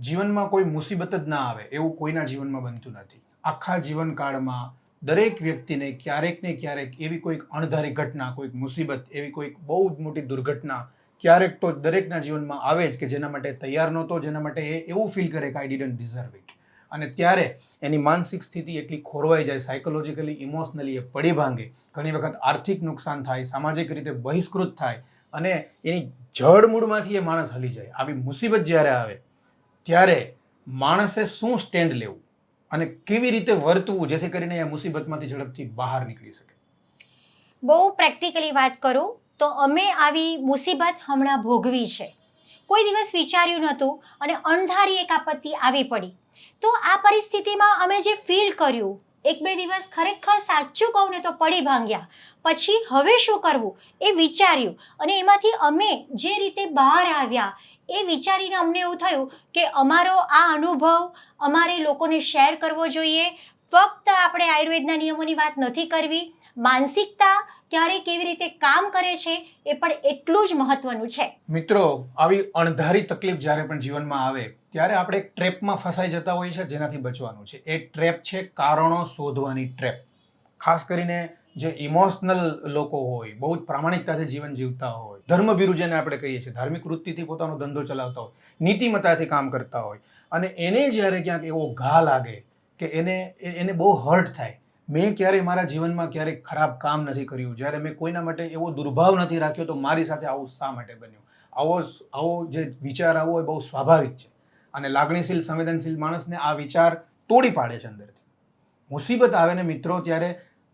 જીવનમાં કોઈ મુસીબત જ ના આવે એવું કોઈના જીવનમાં બનતું નથી. આખા જીવનકાળમાં દરેક વ્યક્તિને ક્યારેક ને ક્યારેક એવી કોઈક અણધારી ઘટના, કોઈક મુસીબત, એવી કોઈક બહુ જ મોટી દુર્ઘટના ક્યારેક તો દરેકના જીવનમાં આવે જ કે જેના માટે તૈયાર નહોતો, જેના માટે એ એવું ફીલ કરે કે આઈ ડિડન્ટ ડિઝર્વ ઇટ. અને ત્યારે એની માનસિક સ્થિતિ એટલી ખોરવાઈ જાય, સાયકોલોજીકલી, ઇમોશનલી એ પડી ભાંગે, ઘણી વખત આર્થિક નુકસાન થાય, સામાજિક રીતે બહિષ્કૃત થાય અને એની જડમૂળમાંથી એ માણસ હલી જાય. આવી મુસીબત જ્યારે આવે ત્યારે માણસે શું સ્ટેન્ડ લેવું અને કેવી રીતે વર્તવું જેથી કરીને એ મુસીબતમાંથી ઝડપથી બહાર નીકળી શકે? બહુ પ્રેક્ટિકલી વાત કરું તો અમે આવી મુસીબત હમણાં ભોગવી છે. કોઈ દિવસ વિચાર્યું નહોતું અને અણધારી એક આપત્તિ આવી પડી. તો આ પરિસ્થિતિમાં અમે જે ફીલ કર્યું, એક બે દિવસ ખરેખર સાચું કહું ને તો પડી ભાંગ્યા. પછી હવે શું કરવું એ વિચાર્યું અને એમાંથી અમે જે રીતે બહાર આવ્યા એ વિચારીને અમને એવું થયું કે અમારો આ અનુભવ અમારે લોકોને શેર કરવો જોઈએ. ફક્ત આપણે આયુર્વેદના નિયમોની વાત નથી કરવી, માનસિકતા ક્યારે કેવી રીતે કામ કરે છે એ પણ એટલું જ મહત્વનું છે. મિત્રો, આવી અણધારી તકલીફ જ્યારે પણ જીવનમાં આવે ત્યારે આપણે એક ટ્રેપમાં ફસાઈ જતા હોઈએ છીએ, જેનાથી બચવાનું છે. એ ટ્રેપ છે કારણો શોધવાની ટ્રેપ. ખાસ કરીને જે ઇમોશનલ લોકો હોય, બહુ જ પ્રામાણિકતાથી જીવન જીવતા હોય, ધર્મભીરુ જેને આપણે કહીએ છીએ, ધાર્મિક વૃત્તિથી પોતાનો ધંધો ચલાવતા હોય, નીતિમત્તાથી કામ કરતા હોય અને એને જ્યારે ક્યાંક એવો ઘા લાગે કે એને બહુ હર્ટ થાય, મેં ક્યારેય મારા જીવનમાં ક્યારેય ખરાબ કામ નથી કર્યું, જ્યારે મેં કોઈના માટે એવો દુર્ભાવ નથી રાખ્યો, તો મારી સાથે આવું શા માટે બન્યું? આવો જે વિચાર આવો એ બહુ સ્વાભાવિક છે અને લાગણીશીલ, સંવેદનશીલ માણસને આ વિચાર તોડી પાડે છે અંદરથી. મુસીબત આવે ને મિત્રો ત્યારે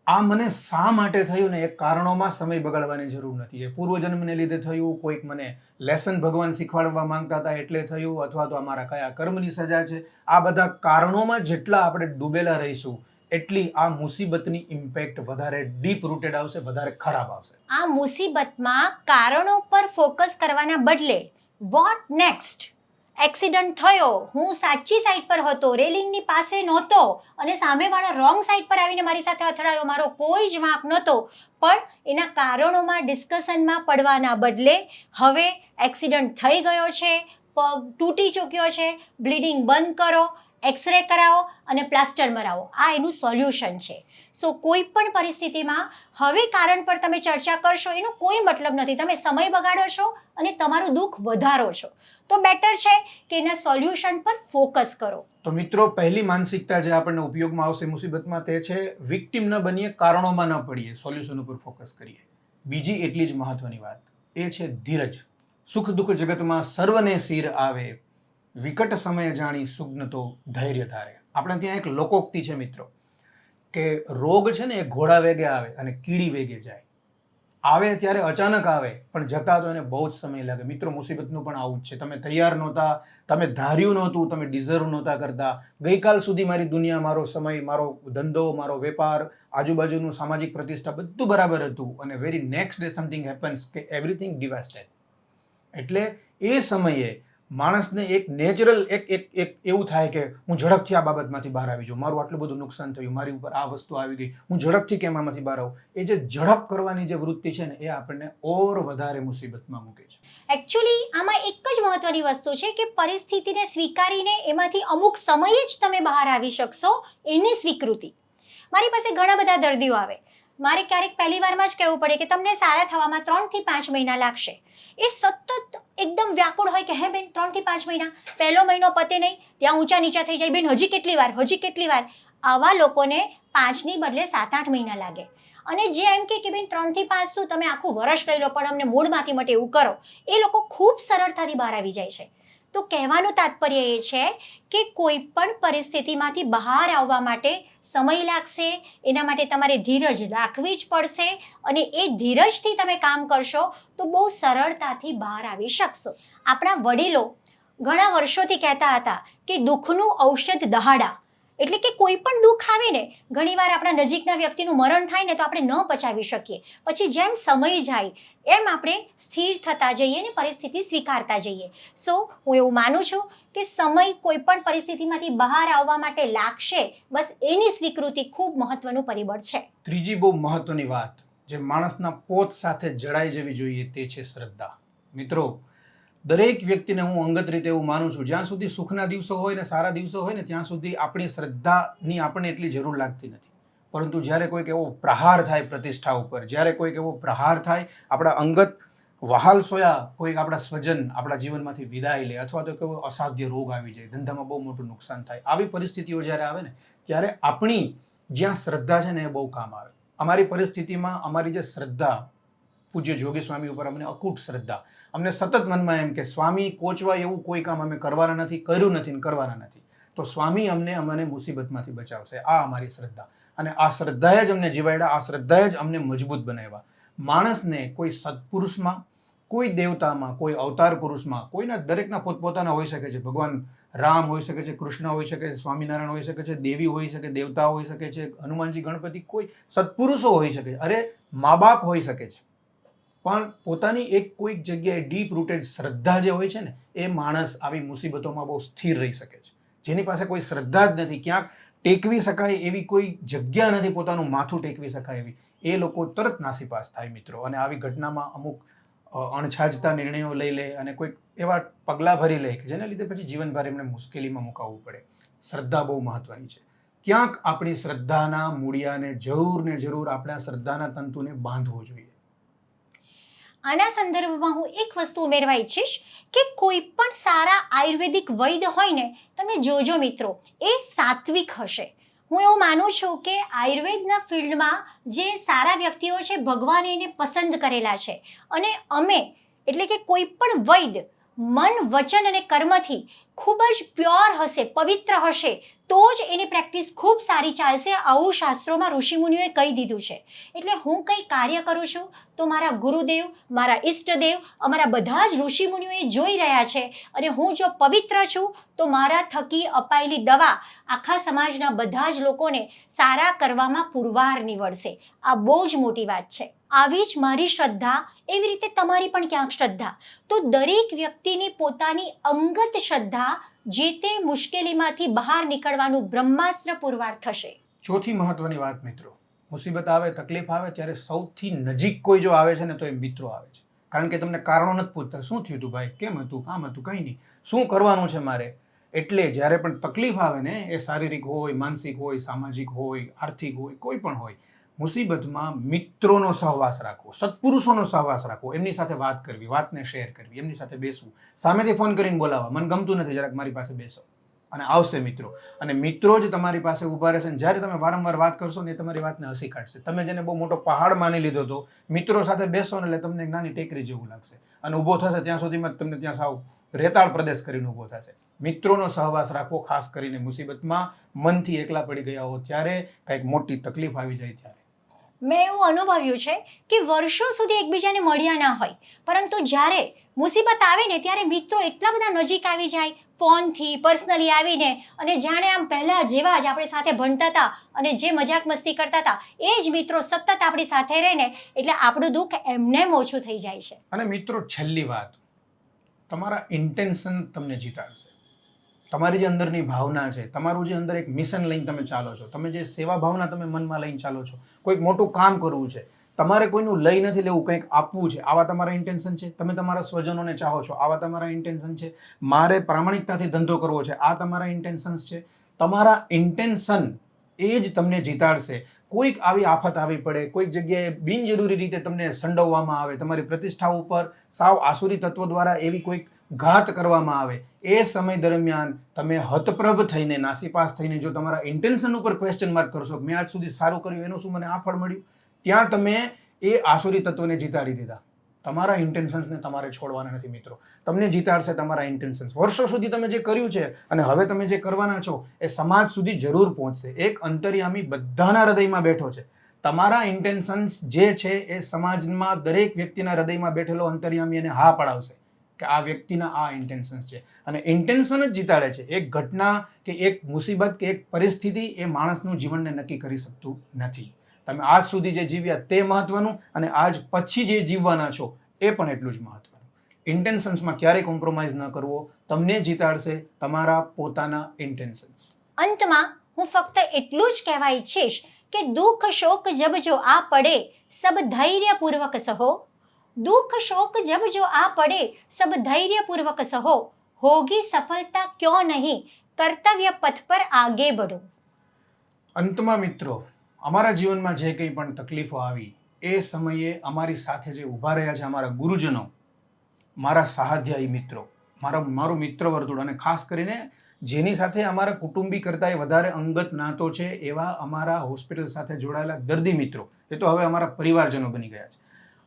આ મને શા માટે થયું ને એ કારણોમાં સમય બગાડવાની જરૂર નથી. એ પૂર્વજન્મને લીધે થયું, કોઈક મને લેસન ભગવાન શીખવાડવા માંગતા હતા એટલે થયું, અથવા તો અમારા કયા કર્મની સજા છે. આ બધા કારણોમાં જેટલા આપણે ડૂબેલા રહીશું એટલી આ મુસીબતની ઇમ્પેક્ટ વધારે ડીપ રૂટેડ આવશે, વધારે ખરાબ આવશે. આ મુસીબતમાં કારણો પર ફોકસ કરવાના બદલે વોટ નેક્સ્ટ? એક્સિડન્ટ થયો, હું સાચી સાઈડ પર હતો, રેલિંગની પાસે નહોતો અને સામેવાળા રોંગ સાઈડ પર આવીને મારી સાથે અથડાયો, મારો કોઈ જ વાંક નહોતો, પણ એના કારણોમાં ડિસ્કશનમાં પડવાના બદલે હવે એક્સિડન્ટ થઈ ગયો છે, પગ તૂટી ચૂક્યો છે, બ્લીડિંગ બંધ કરો, એક્સરે કરાવો અને પ્લાસ્ટર મરાવો, આ એનું સોલ્યુશન છે. સો કોઈ પણ પરિસ્થિતિમાં હવે કારણ પર તમે ચર્ચા કરશો એનો કોઈ મતલબ નથી. તમે સમય બગાડો છો અને તમારું દુઃખ વધારો છો. તો બેટર છે કે એના સોલ્યુશન પર ફોકસ કરો. તો મિત્રો, પહેલી માનસિકતા જે આપણને ઉપયોગમાં આવશે મુસીબતમાં તે છે વિક્ટિમ ન બનીએ, કારણોમાં ન પડીએ, સોલ્યુશન ઉપર ફોકસ કરીએ. બીજી એટલી જ મહત્વની વાત એ છે ધીરજ. સુખ દુઃખ જગતમાં સર્વને શિર આવે, વિકટ સમય જાણી સુગ્ન તો ધૈર્ય ધારે. આપણે ત્યાં એક લોકોક્તિ છે મિત્રો કે રોગ છે ને એ ઘોડા વેગે આવે અને કીડી વેગે જાય. આવે ત્યારે અચાનક આવે પણ જતા તો એને બહુ જ સમય લાગે. મિત્રો, મુસીબતનું પણ આવું જ છે. તમે તૈયાર નહોતા, તમે ધાર્યું નહોતું, તમે ડિઝર્વ નહોતા કરતા. ગઈકાલ સુધી મારી દુનિયા, મારો સમય, મારો ધંધો, મારો વેપાર, આજુબાજુનું સામાજિક પ્રતિષ્ઠા બધું બરાબર હતું અને very next day something happens કે એવરીથિંગ ડિવાસ્ટેડ. એટલે એ સમયે માણસને એક નેચરલ એક એવું થાય કે હું ઝડપથી આ બાબતમાંથી બહાર આવી જાઉં, મારું આટલું બધું નુકસાન થયું, મારી ઉપર આ વસ્તુ આવી ગઈ, હું ઝડપથી કેમ આમાંથી બહાર આવું. એ જે ઝડપ કરવાની જે વૃત્તિ છે ને એ આપણને ઓર વધારે મુસીબતમાં મૂકે છે. એકચ્યુઅલી આમાં એક જ મહત્વની વસ્તુ છે કે પરિસ્થિતિને સ્વીકારીને એમાંથી અમુક સમયે જ તમે બહાર આવી શકશો, એની સ્વીકૃતિ. મારી પાસે ઘણા બધા દર્દીઓ આવે, મારે ક્યારેક પહેલી વારમાં જ કહેવું પડે કે તમને સારા થવામાં 3 થી 5 મહિના લાગશે. એ સતત એકદમ વ્યાકુળ હોય કે હે બેન 3 થી 5 મહિના, પહેલો મહિનો પતે નહીં ત્યાં ઊંચા નીચા થઈ જાય, બેન હજી કેટલી વાર, હજી કેટલી વાર. આવા લોકોને 5ની બદલે 7-8 મહિના લાગે. અને જે એમ કે બેન 3 થી 5 શું, તમે આખું વર્ષ લઈ લો પણ અમને મૂળમાંથી મટે એવું કરો, એ લોકો ખૂબ સરળતાથી બહાર આવી જાય છે. તો કહેવાનું તાત્પર્ય એ છે કે કોઈ પણ પરિસ્થિતિમાંથી બહાર આવવા માટે સમય લાગશે, એના માટે તમારે ધીરજ રાખવી જ પડશે અને એ ધીરજથી તમે કામ કરશો તો બહુ સરળતાથી બહાર આવી શકશો. આપણા વડીલો ઘણા વર્ષોથી કહેતા હતા કે દુઃખનું ઔષધ દહાડા. એટલે કે કોઈ પણ દુઃખ આવે ને, ઘણીવાર આપણા નજીકના વ્યક્તિનું મરણ થાય ને તો આપણે ન પચાવી શકીએ, પછી જેમ સમય જાય એમ આપણે સ્થિર થતા જઈએ ને પરિસ્થિતિ સ્વીકારતા જઈએ. સો હું એવું માનું છું કે સમય કોઈ પણ પરિસ્થિતિમાંથી બહાર આવવા માટે લાગશે, બસ એની સ્વીકૃતિ ખૂબ મહત્વનું પરિબળ છે. ત્રીજી બહુ મહત્વની વાત જે માણસના પોત સાથે જડાઈ જવી જોઈએ તે છે શ્રદ્ધા. મિત્રો, દરેક વ્યક્તિને હું અંગત રીતે એવું માનું છું, જ્યાં સુધી સુખના દિવસો હોય ને સારા દિવસો હોય ને ત્યાં સુધી આપણી શ્રદ્ધાની આપણને એટલી જરૂર લાગતી નથી. પરંતુ જ્યારે કોઈક એવો પ્રહાર થાય પ્રતિષ્ઠા ઉપર, જ્યારે કોઈક એવો પ્રહાર થાય, આપણા અંગત વહાલ સોયા કોઈક આપણા સ્વજન આપણા જીવનમાંથી વિદાય લે, અથવા તો કોઈ અસાધ્ય રોગ આવી જાય, ધંધામાં બહુ મોટું નુકસાન થાય, આવી પરિસ્થિતિઓ જ્યારે આવે ને ત્યારે આપણી જ્યાં શ્રદ્ધા છે ને એ બહુ કામ આવે. અમારી પરિસ્થિતિમાં અમારી જે શ્રદ્ધા, પૂજ્ય જોગી સ્વામી ઉપર અમને અકૂટ શ્રદ્ધા, અમને સતત મનમાં એમ કે સ્વામી કોચવાય એવું કોઈ કામ અમે કરવાના નથી, કર્યું નથી ને કરવાના નથી, તો સ્વામી અમને મુસીબતમાંથી બચાવશે. આ અમારી શ્રદ્ધા, અને આ શ્રદ્ધાએ જ અમને જીવાડ્યા, આ શ્રદ્ધાએ જ અમને મજબૂત બનાવ્યા. માણસને કોઈ સત્પુરુષમાં, કોઈ દેવતામાં, કોઈ અવતાર પુરુષમાં, કોઈના દરેકના પોતપોતાના હોઈ શકે છે. ભગવાન રામ હોઈ શકે છે, કૃષ્ણ હોઈ શકે છે, સ્વામિનારાયણ હોઈ શકે છે, દેવી હોઈ શકે, દેવતા હોઈ શકે છે, હનુમાનજી, ગણપતિ, કોઈ સત્પુરુષો હોઈ શકે છે, અરે મા બાપ હોઈ શકે છે. પણ પોતાની એક કોઈક જગ્યાએ ડીપ રૂટેડ શ્રદ્ધા જે હોય છે ને, એ માણસ આવી મુસીબતોમાં બહુ સ્થિર રહી શકે છે. જેની પાસે કોઈ શ્રદ્ધા જ નથી, ક્યાંક ટેકવી શકાય એવી કોઈ જગ્યા નથી, પોતાનું માથું ટેકવી શકાય એવી, એ લોકો તરત નાસીપાસ થાય મિત્રો. અને આવી ઘટનામાં અમુક અણછાજતા નિર્ણયો લઈ લે અને કોઈક એવા પગલાં ભરી લે કે જેને લીધે પછી જીવનભર એમને મુશ્કેલીમાં મુકાવવું પડે. શ્રદ્ધા બહુ મહત્વની છે. ક્યાંક આપણી શ્રદ્ધાના મૂળિયાને જરૂર ને જરૂર આપણા શ્રદ્ધાના તંતુને બાંધવું જોઈએ. આના સંદર્ભમાં હું એક વસ્તુ ઉમેરવા ઈચ્છીશ કે કોઈ પણ સારા આયુર્વેદિક વૈદ્ય હોય ને, તમે જોજો મિત્રો, એ સાત્વિક હશે. હું એવું માનું છું કે આયુર્વેદના ફિલ્ડમાં જે સારા વ્યક્તિઓ છે, ભગવાને એને પસંદ કરેલા છે. અને અમે એટલે કે કોઈ પણ વૈદ્ય મન, વચન અને કર્મથી ખૂબ જ પ્યોર હશે, પવિત્ર હશે, તો જ એની પ્રેક્ટિસ ખૂબ સારી ચાલશે. આવું શાસ્ત્રોમાં ઋષિમુનિઓએ કહી દીધું છે. એટલે હું કંઈ કાર્ય કરું છું તો મારા ગુરુદેવ, મારા ઈષ્ટદેવ, અમારા બધા જ ઋષિમુનિઓ જોઈ રહ્યા છે. અને હું જો પવિત્ર છું તો મારા થકી અપાયેલી દવા આખા સમાજના બધા જ લોકોને સારા કરવામાં પુરવાર નીવડશે. આ બહુ જ મોટી વાત છે. આવી જ મારી શ્રદ્ધા, એવી રીતે તમારી પણ ક્યાંક શ્રદ્ધા. તો દરેક વ્યક્તિની પોતાની અંગત શ્રદ્ધા જે તે મુશ્કેલીમાંથી બહાર નીકળવાનું બ્રહ્માસ્ત્ર પુરવાર થશે. ચોથી મહત્વની વાત મિત્રો, મુસીબત આવે, તકલીફ આવે ત્યારે સૌથી નજીક કોઈ જો આવે છે ને તો એ મિત્રો આવે છે. કારણ કે તમને કારણો નથી પૂછતા, શું થયું હતું ભાઈ, કેમ હતું, કામ હતું, કંઈ નહીં, શું કરવાનું છે મારે. એટલે જ્યારે પણ તકલીફ આવે ને, એ શારીરિક હોય, માનસિક હોય, સામાજિક હોય, આર્થિક હોય, કોઈ પણ હોય, મુસીબતમાં મિત્રોનો સહવાસ રાખવો, સત્પુરુષોનો સહવાસ રાખવો, એમની સાથે વાત કરવી, વાતને શેર કરવી, એમની સાથે બેસવું, સામેથી ફોન કરીને બોલાવવા, મને ગમતું નથી, જરાક મારી પાસે બેસો, અને આવશે મિત્રો. અને મિત્રો જ તમારી પાસે ઊભા રહેશે. અને જ્યારે તમે વારંવાર વાત કરશો ને, એ તમારી વાતને હસી કાઢશે. તમે જેને બહુ મોટો પહાડ માની લીધો હતો, મિત્રો સાથે બેસો ને એટલે તમને એક નાની ટેકરી જેવું લાગશે. અને ઊભો થશે ત્યાં સુધીમાં તમને ત્યાં સાવ રેતાળ પ્રદેશ કરીને ઊભો થશે. મિત્રોનો સહવાસ રાખવો, ખાસ કરીને મુસીબતમાં મનથી એકલા પડી ગયા હો ત્યારે, કંઈક મોટી તકલીફ આવી જાય ત્યારે. મેં એવું અનુભવ્યું છે કે વર્ષો સુધી એકબીજાને મળ્યા ના હોય, પરંતુ જ્યારે મુસીબત આવે ને ત્યારે મિત્રો એટલા બધા નજીક આવી જાય, ફોનથી પર્સનલી આવીને, અને જાણે આમ પહેલાં જેવા જ આપણે સાથે ભણતા હતા અને જે મજાક મસ્તી કરતા હતા એ જ મિત્રો સતત આપણી સાથે રહે ને, એટલે આપણું દુઃખ એમને ઓછું થઈ જાય છે. અને મિત્રો છેલ્લી વાત, તમારા ઇન્ટેન્શન તમને જીતાડશે. તમારી જે અંદરની ભાવના છે, તમારું જે અંદર એક મિશન લઈને તમે ચાલો છો, તમે જે સેવા ભાવના તમે મનમાં લઈને ચાલો છો, કોઈક મોટું કામ કરવું છે, તમારે કોઈનું લઈ નથી લેવું, કંઈક આપવું છે, આવા તમારા ઇન્ટેન્શન છે. તમે તમારા સ્વજનોને ચાહો છો, આવા તમારા ઇન્ટેન્શન છે. મારે પ્રામાણિકતાથી ધંધો કરવો છે, આ તમારા ઇન્ટેન્શન્સ છે. તમારા ઇન્ટેન્શન એ જ તમને જીતાડશે. કોઈક આવી આફત આવી પડે, કોઈક જગ્યાએ બિનજરૂરી રીતે તમને સંડોવવામાં આવે, તમારી પ્રતિષ્ઠા ઉપર સાવ આસુરી તત્વો દ્વારા એવી કોઈક ઘાત કરવામાં આવે, એ સમય દરમિયાન તમે હતપ્રભ થઈને, નાસીપાસ થઈને જો તમારા ઇન્ટેન્શન ઉપર ક્વેશ્ચન માર્ક કરશો કે મેં આજ સુધી સારું કર્યું, એનું શું મને આ ફળ મળ્યું, ત્યાં તમે એ આસુરી તત્વને જીતાડી દીધા. તમારા ઇન્ટેન્શન્સને તમારે છોડવાના નથી મિત્રો. તમને જીતાડશે તમારા ઇન્ટેન્શન્સ. વર્ષો સુધી તમે જે કર્યું છે અને હવે તમે જે કરવાના છો એ સમાજ સુધી જરૂર પહોંચશે. એક અંતર્યામી બધાના હૃદયમાં બેઠો છે. તમારા ઇન્ટેન્શન્સ જે છે એ સમાજમાં દરેક વ્યક્તિના હૃદયમાં બેઠેલો અંતર્યામી એને હા પડાવશે કે આ વ્યક્તિના આ ઇન્ટેન્શન્સ છે. અને ઇન્ટેન્શન જ જીતાડે છે. એક ઘટના કે એક મુસીબત કે એક પરિસ્થિતિ એ માણસનું જીવનને નક્કી કરી શકતું નથી. તમે આજ સુધી જે જીવ્યા તે મહત્વનું, અને આજ પછી જે જીવવાના છો એ પણ એટલું જ મહત્વનું. ઇન્ટેન્શન્સમાં ક્યારેય કોમ્પ્રોમાઇઝ ન કરવો. તમને જીતાડશે તમારા પોતાના ઇન્ટેન્શન્સ. અંતમાં હું ફક્ત એટલું જ કહેવા ઈચ્છીશ કે દુઃખ શોક જબ જો આ પડે સબ ધૈર્યપૂર્વક સહો, दुख शोक जब जो आ पड़े सब धैर्य पूर्वक सहो, होगी सफलता क्यों नहीं, કર્તવ્ય પથ પર આગે બઢો. અંતમાં મિત્રો, અમારા જીવનમાં જે કંઈ પણ તકલીફો આવી એ સમયે અમારી સાથે જે ઊભા રહ્યા છે અમારા ગુરુજનો, મારા સહાધ્યાયી મિત્રો, મારું મિત્ર વર્તુળ, અને ખાસ કરીને જેની સાથે અમારા કુટુંબી કરતાંય વધારે અંગત નાતો છે એવા અમારા હોસ્પિટલ સાથે જોડાયેલા દર્દી મિત્રો, એ તો હવે અમારા પરિવારજનો બની ગયા છે.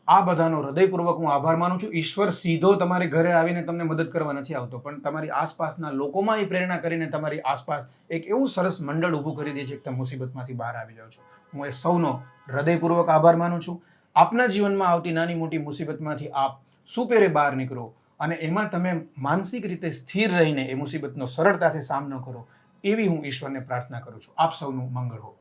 આ બધાનો હૃદયપૂર્વક હું આભાર માનું છું. ઈશ્વર સીધો તમારે ઘરે આવીને તમને મદદ કરવા નથી આવતો, પણ તમારી આસપાસના લોકોમાં એ પ્રેરણા કરીને તમારી આસપાસ એક એવું સરસ મંડળ ઊભું કરી દે છે કે તમે મુસીબતમાંથી બહાર આવી જાઓ છો. હું એ સૌનો હૃદયપૂર્વક આભાર માનું છું. આપના જીવનમાં આવતી નાની મોટી મુસીબતમાંથી આપ સુપેરે બહાર નીકળો અને એમાં તમે માનસિક રીતે સ્થિર રહીને એ મુસીબતનો સરળતાથી સામનો કરો, એવી હું ઈશ્વરને પ્રાર્થના કરું છું. આપ સૌનું મંગળ હો.